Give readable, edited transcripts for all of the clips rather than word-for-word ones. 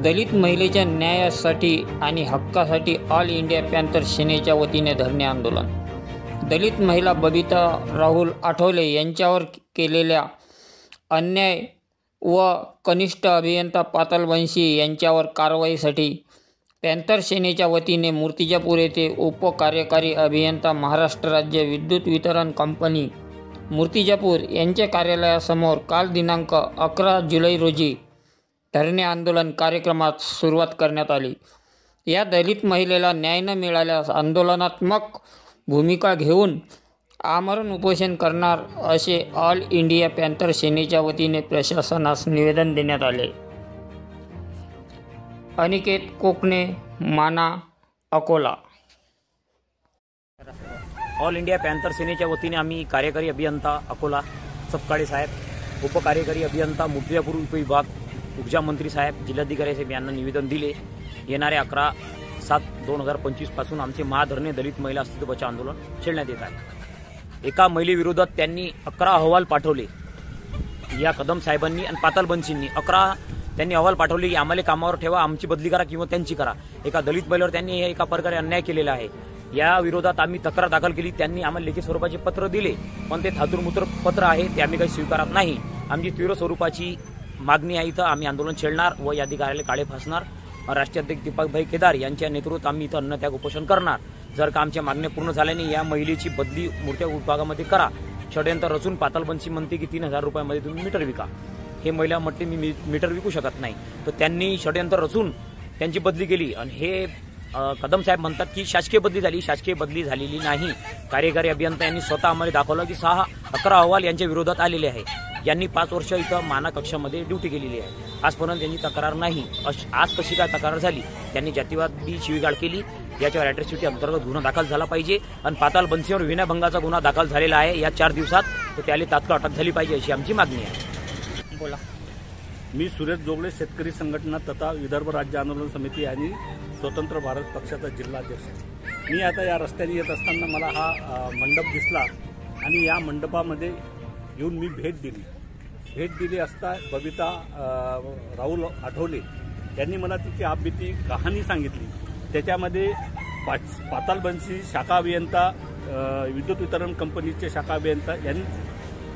दलित महिलेच्या न्यायासाठी आणि हक्कासाठी ऑल इंडिया पॅन्थर सेनेच्या वतीने धरणे आंदोलन. दलित महिला बबिता राहुल आठवले यांच्यावर केलेल्या अन्याय व कनिष्ठ अभियंता पाताल बनशी यांच्यावर कारवाईसाठी पॅन्थर सेनेच्या वतीने मूर्तिजापूर येथे उपकार्यकारी अभियंता महाराष्ट्र राज्य विद्युत वितरण कंपनी मूर्तिजापूर यांच्या कार्यालयासमोर काल दिनांक 11 जुलै रोजी धरणे आंदोलन कार्यक्रमात सुरुवात करण्यात आली. या दलित महिलेला न्याय न मिळाल्यास आंदोलनात्मक भूमिका घेऊन आमरण उपोषण करणार असे ऑल इंडिया पॅन्थर सेनेच्या वतीने प्रशासनास निवेदन देण्यात आले. अनिकेत कोकणे, माना, अकोला. ऑल इंडिया पॅन्थर सेनेच्या वतीने आम्ही कार्यकारी अभियंता अकोला सपकाळे साहेब, उपकार्यकारी अभियंता मूर्तिजापूर उपविभाग, ऊर्जा मंत्री साहेब, जिल्हाधिकारी साहेब यांना निवेदन दिले. येणाऱ्या 11/7/2025 पासून आमचे महाधरणे दलित महिला अस्तित्व बचाव आंदोलन छेडण्यात येत आहे. एका महिलेविरोधात त्यांनी 11 अहवाल पाठवले. या कदम साहेबांनी आणि पाताल बनशींनी 11 त्यांनी अहवाल पाठवले की आम्हाला कामावर ठेवा, आमची बदली करा किंवा त्यांची करा. एका दलित महिलेवर त्यांनी एका प्रकारे अन्याय केलेला आहे. या विरोधात आम्ही तक्रार दाखल केली. त्यांनी आम्हाला लेखी स्वरूपाचे पत्र दिले, पण ते थातुरमुत्र पत्र आहे, ते आम्ही काही स्वीकारत नाही. आमची तीव्र स्वरूपाची मागणी आहे. इथं आम्ही आंदोलन छेडणार व या अधिकाऱ्याला काळे फासणार. राष्ट्रीय अध्यक्ष दीपकभाई केदार यांच्या नेतृत्वात आम्ही इथं अन्नत्याग उपोषण करणार. जर का आमच्या मागण्या पूर्ण झाल्याने या महिलेची बदली मोठ्या विभागामध्ये करा. षडयंत्र रचून पाताल बनशी म्हणते की 3000 रुपयामध्ये तुम्ही मीटर विका. हे महिला म्हटले मी मीटर विकू शकत नाही. तर त्यांनी षडयंत्र रचून त्यांची बदली केली आणि हे कदम साहेब म्हणतात की शासकीय बदली झाली. शासकीय बदली झालेली नाही. कार्यकारी अभियंता यांनी स्वतः आम्हाला दाखवलं की 11 अहवाल यांच्या विरोधात आलेले आहे. यांनी 5 वर्ष इथं माना कक्षामध्ये ड्युटी केलेली आहे. आजपर्यंत त्यांची तक्रार नाही. आज कशी काय तक्रार झाली? त्यांनी जातीवादी शिवीगाळ केली. याच्यावर अॅट्रॉसिटी अंतर्गत गुन्हा दाखल झाला पाहिजे आणि पाताल बनशीवर विनयभंगाचा गुन्हा दाखल झालेला आहे या 4 दिवसात. तर त्याला तात्काळ अटक झाली पाहिजे अशी आमची मागणी आहे. बोला. मी सुरेश जोगळे, शेतकरी संघटना तथा विदर्भ राज्य आंदोलन समिती आणि स्वतंत्र भारत पक्षाचा जिल्हाध्यक्ष. मी आता या रस्त्याने येत असताना मला हा मंडप दिसला आणि या मंडपामध्ये येऊन मी भेट दिली असता बबिता राहुल आठवले यांनी मला तिची आपबीती कहाणी सांगितली. त्याच्यामध्ये पाताल बनशी शाखा अभियंता, विद्युत वितरण कंपनीचे शाखा अभियंता यांनी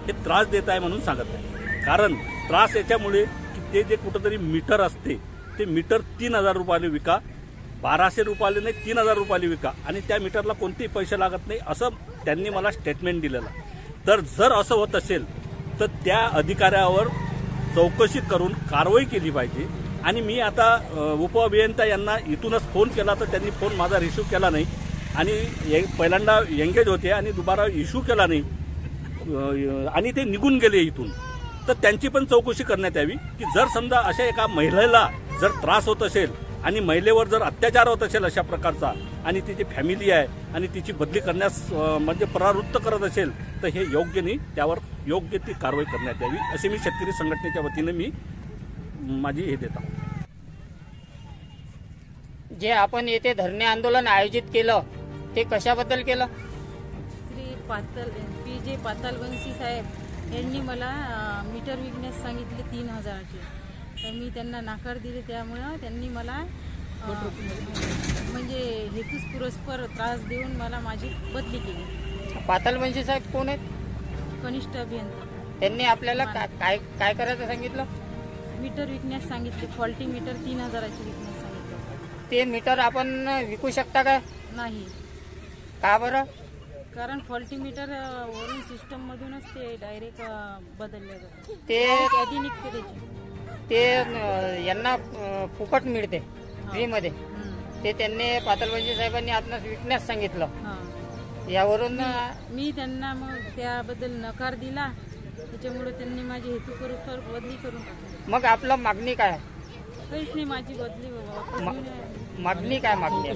हे त्रास देत आहे म्हणून सांगत आहे. कारण त्रास याच्यामुळे की ते जे कुठंतरी मीटर असते ते मीटर 3000 रुपयाला विका, 1200 रुपयाला नाही 3000 रुपयाला विका आणि त्या मीटरला कोणतेही पैसे लागत नाही असं त्यांनी मला स्टेटमेंट दिलेलं. तर जर असं होत असेल तर त्या अधिकाऱ्यावर चौकशी करून कारवाई केली पाहिजे. आणि मी आता उपअभियंता यांना इथूनच फोन केला तर त्यांनी फोन माझा रिसिव्ह केला नाही आणि पहिल्यांदा एंगेज होते आणि दुबारा इश्यू केला नाही आणि ते निघून गेले इथून. तर त्यांची पण चौकशी करण्यात यावी की जर समजा अशा एका महिलेला जर त्रास होत असेल आणि महिलेवर जर अत्याचार होत असेल अशा प्रकारचा आणि तिची फॅमिली आहे आणि तिची बदली करण्यास म्हणजे परावृत्त करत असेल तर हे योग्य नाही. त्यावर योग्य ती कारवाई करण्यात यावी असे मी शेतकरी संघटनेच्या वतीने मी माझी हे देतो. जे आपण येथे धरणे आंदोलन आयोजित केलं ते कशाबद्दल केलं? श्री PJ पाताल बनशी साहेब यांनी मला मीटर विकण्यास सांगितले 3000चे. तर मी त्यांना नाकार दिले. त्यामुळं त्यांनी मला म्हणजे हेतुपुरस्पर त्रास देऊन मला माझी बदली केली. पाताल बनशी साहेब कोण आहेत? कनिष्ठ अभियंता. त्यांनी आपल्याला काय करायचं सांगितलं? मीटर विकण्यास सांगितले. फॉल्टी मीटर 3000चे विकण्यास सांगितलं. ते मीटर आपण विकू शकता का? नाही. का बरं? कारण फॉल्टी मीटर वरून सिस्टम मधूनच ते डायरेक्ट बदलले जाते. ते यादी निघते त्याची. ते यांना फुकट मिळते फ्रीमध्ये. ते त्यांनी पाताल बनशी साहेबांनी आपणास विकण्यास सांगितलं. यावरून मी त्यांना मग त्याबद्दल नकार दिला. त्याच्यामुळे त्यांनी माझी हेतुपुरस्पर बदली करून टाकली. मग आपलं मागणी काय? काहीच नाही. माझी बदली मागणी काय? मागणी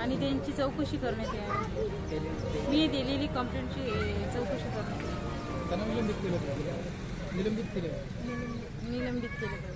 आणि त्यांची चौकशी करण्यात यावी. मी दिलेली कंप्लेंटची चौकशी करण्यात यावी. निलंबित केले.